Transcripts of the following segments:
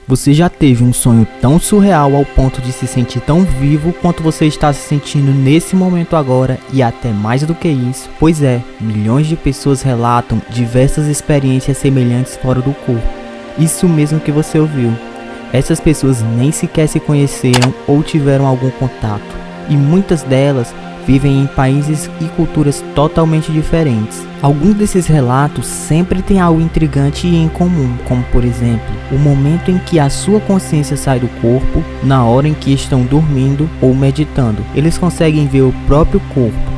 Você já teve um sonho tão surreal ao ponto de se sentir tão vivo quanto você está se sentindo nesse momento agora e até mais do que isso? Pois é, milhões de pessoas relatam diversas experiências semelhantes fora do corpo. Isso mesmo que você ouviu. Essas pessoas nem sequer se conheceram ou tiveram algum contato, e muitas delas vivem em países e culturas totalmente diferentes. Alguns desses relatos sempre têm algo intrigante e em comum, como por exemplo, o momento em que a sua consciência sai do corpo, na hora em que estão dormindo ou meditando. Eles conseguem ver o próprio corpo.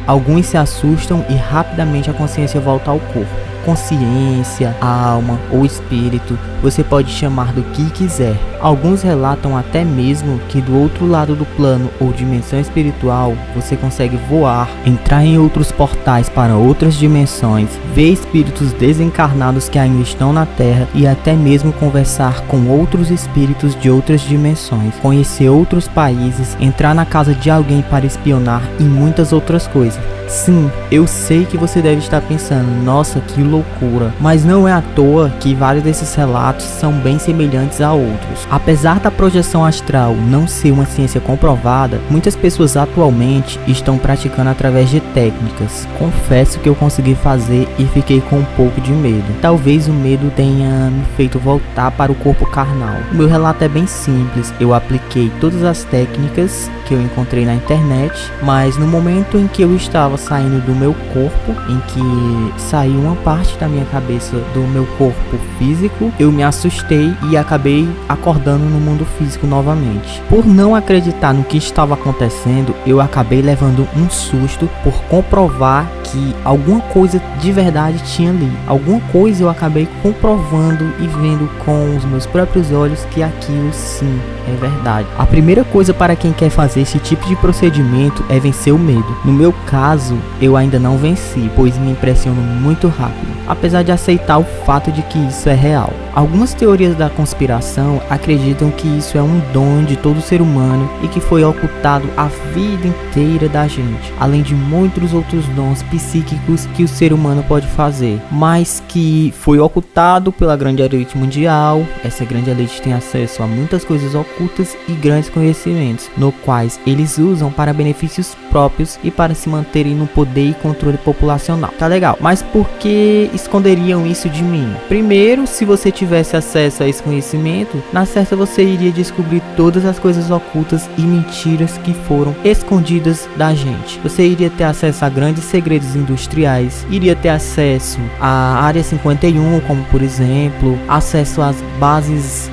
Alguns se assustam e rapidamente a consciência volta ao corpo. Consciência, alma ou espírito, você pode chamar do que quiser. Alguns relatam até mesmo que do outro lado do plano ou dimensão espiritual, você consegue voar, entrar em outros portais para outras dimensões, ver espíritos desencarnados que ainda estão na Terra e até mesmo conversar com outros espíritos de outras dimensões, conhecer outros países, entrar na casa de alguém para espionar e muitas outras coisas. Sim, eu sei que você deve estar pensando, nossa, que loucura, mas não é à toa que vários desses relatos são bem semelhantes a outros. Apesar da projeção astral não ser uma ciência comprovada, muitas pessoas atualmente estão praticando através de técnicas. Confesso que eu consegui fazer e fiquei com um pouco de medo. Talvez o medo tenha me feito voltar para o corpo carnal. O meu relato é bem simples, eu apliquei todas as técnicas que eu encontrei na internet, mas no momento em que eu estava saindo do meu corpo, em que saiu uma parte da minha cabeça do meu corpo físico, eu me assustei e acabei acordando no mundo físico novamente. Por não acreditar no que estava acontecendo, eu acabei levando um susto por comprovar que alguma coisa de verdade tinha ali. Alguma coisa eu acabei comprovando e vendo com os meus próprios olhos que aquilo sim é verdade. A primeira coisa para quem quer fazer esse tipo de procedimento é vencer o medo. No meu caso, eu ainda não venci, pois me impressiono muito rápido, apesar de aceitar o fato de que isso é real. Algumas teorias da conspiração acreditam que isso é um dom de todo ser humano e que foi ocultado a vida inteira da gente, além de muitos outros dons psíquicos que o ser humano pode fazer, mas que foi ocultado pela grande elite mundial. Essa grande elite tem acesso a muitas coisas ocultas e grandes conhecimentos, no quais eles usam para benefícios próprios e para se manterem no poder e controle populacional. Tá legal, mas por que esconderiam isso de mim? Primeiro, se você tivesse acesso a esse conhecimento, na certa você iria descobrir todas as coisas ocultas e mentiras que foram escondidas da gente. Você iria ter acesso a grandes segredos industriais, iria ter acesso à Área 51, como por exemplo, acesso às bases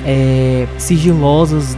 sigilosas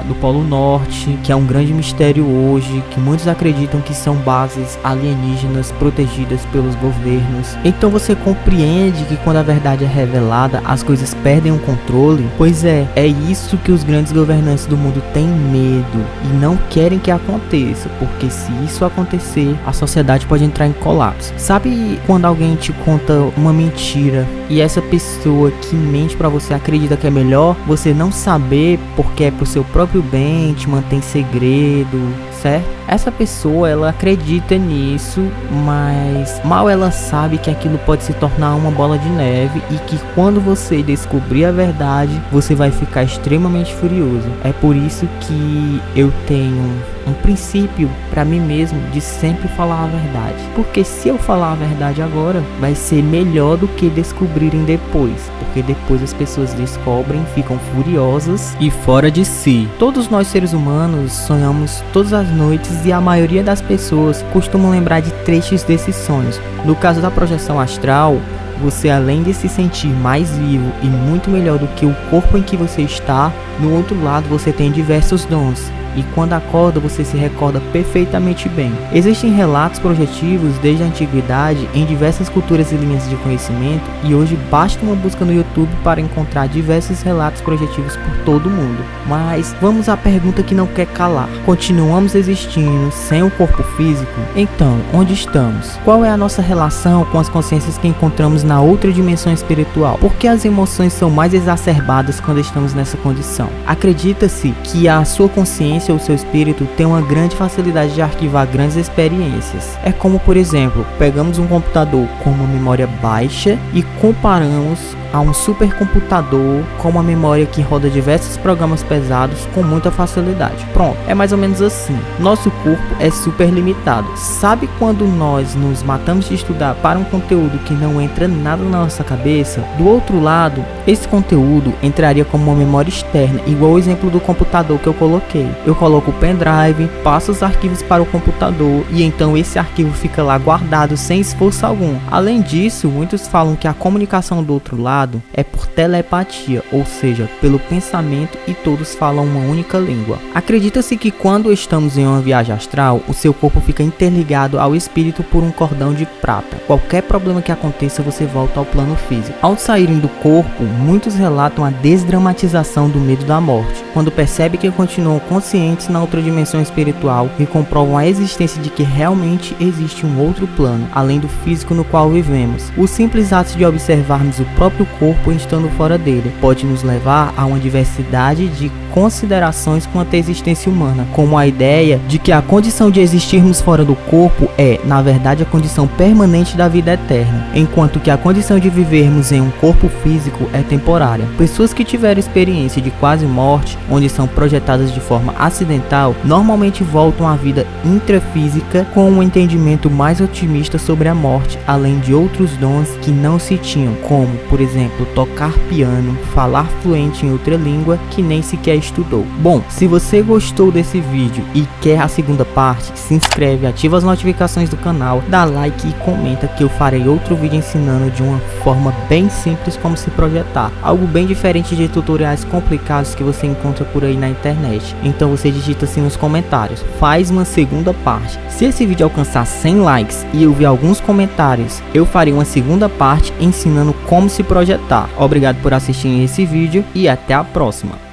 do Polo Norte, que é um grande mistério hoje, que muitos acreditam que são bases alienígenas protegidas pelos governos. Então você compreende que quando a verdade é revelada, as coisas perdem o controle? Pois é isso que os grandes governantes do mundo têm medo e não querem que aconteça, porque se isso acontecer, a sociedade pode entrar em colapso. Sabe quando alguém te conta uma mentira e essa pessoa que mente pra você acredita que é melhor você não saber porque é pro seu próprio bem, te mantém segredo, certo? Essa pessoa, ela acredita nisso, mas mal ela sabe que aquilo pode se tornar uma bola de neve e que quando você descobrir a verdade, você vai ficar extremamente furioso. É por isso que eu tenho um princípio para mim mesmo de sempre falar a verdade, porque se eu falar a verdade agora, vai ser melhor do que descobrirem depois, porque depois as pessoas descobrem, ficam furiosas e fora de si. Todos nós seres humanos sonhamos todas as noites e a maioria das pessoas costumam lembrar de trechos desses sonhos. No caso da projeção astral, você, além de se sentir mais vivo e muito melhor do que o corpo em que você está, no outro lado você tem diversos dons. e quando acorda você se recorda perfeitamente bem. Existem relatos projetivos desde a antiguidade em diversas culturas e linhas de conhecimento, e hoje basta uma busca no YouTube para encontrar diversos relatos projetivos por todo o mundo. Mas vamos à pergunta que não quer calar: continuamos existindo sem o corpo físico? Então, onde estamos? Qual é a nossa relação com as consciências que encontramos na outra dimensão espiritual? Por que as emoções são mais exacerbadas quando estamos nessa condição? Acredita-se que a sua consciência ou seu espírito tem uma grande facilidade de arquivar grandes experiências. É como, por exemplo, pegamos um computador com uma memória baixa e comparamos a um supercomputador com uma memória que roda diversos programas pesados com muita facilidade. Pronto, é mais ou menos assim. Nosso corpo é super limitado. Sabe quando nós nos matamos de estudar para um conteúdo que não entra nada na nossa cabeça? Do outro lado, esse conteúdo entraria como uma memória externa, igual o exemplo do computador que eu coloquei. Eu coloco o pendrive, passo os arquivos para o computador e então esse arquivo fica lá guardado sem esforço algum. Além disso, muitos falam que a comunicação do outro lado é por telepatia, ou seja, pelo pensamento, e todos falam uma única língua. Acredita-se que quando estamos em uma viagem astral, o seu corpo fica interligado ao espírito por um cordão de prata. Qualquer problema que aconteça, você volta ao plano físico. Ao saírem do corpo, muitos relatam a desdramatização do medo da morte, quando percebem que continuam conscientes na outra dimensão espiritual e comprovam a existência de que realmente existe um outro plano, além do físico no qual vivemos. O simples ato de observarmos o próprio corpo estando fora dele pode nos levar a uma diversidade de considerações quanto à existência humana, como a ideia de que a condição de existirmos fora do corpo é, na verdade, a condição permanente da vida eterna, enquanto que a condição de vivermos em um corpo físico é temporária. Pessoas que tiveram experiência de quase morte, onde são projetadas de forma acidental, normalmente voltam à vida intrafísica com um entendimento mais otimista sobre a morte, além de outros dons que não se tinham, como, por exemplo, tocar piano, falar fluente em outra língua que nem sequer estudou. Bom, se você gostou desse vídeo e quer a segunda parte, se inscreve, ativa as notificações do canal, dá like e comenta que eu farei outro vídeo ensinando de uma forma bem simples como se projetar, algo bem diferente de tutoriais complicados que você encontra por aí na internet. Então você digita assim nos comentários: faz uma segunda parte. Se esse vídeo alcançar 100 likes e eu ver alguns comentários, eu farei uma segunda parte ensinando como se projetar. Obrigado por assistir esse vídeo e até a próxima.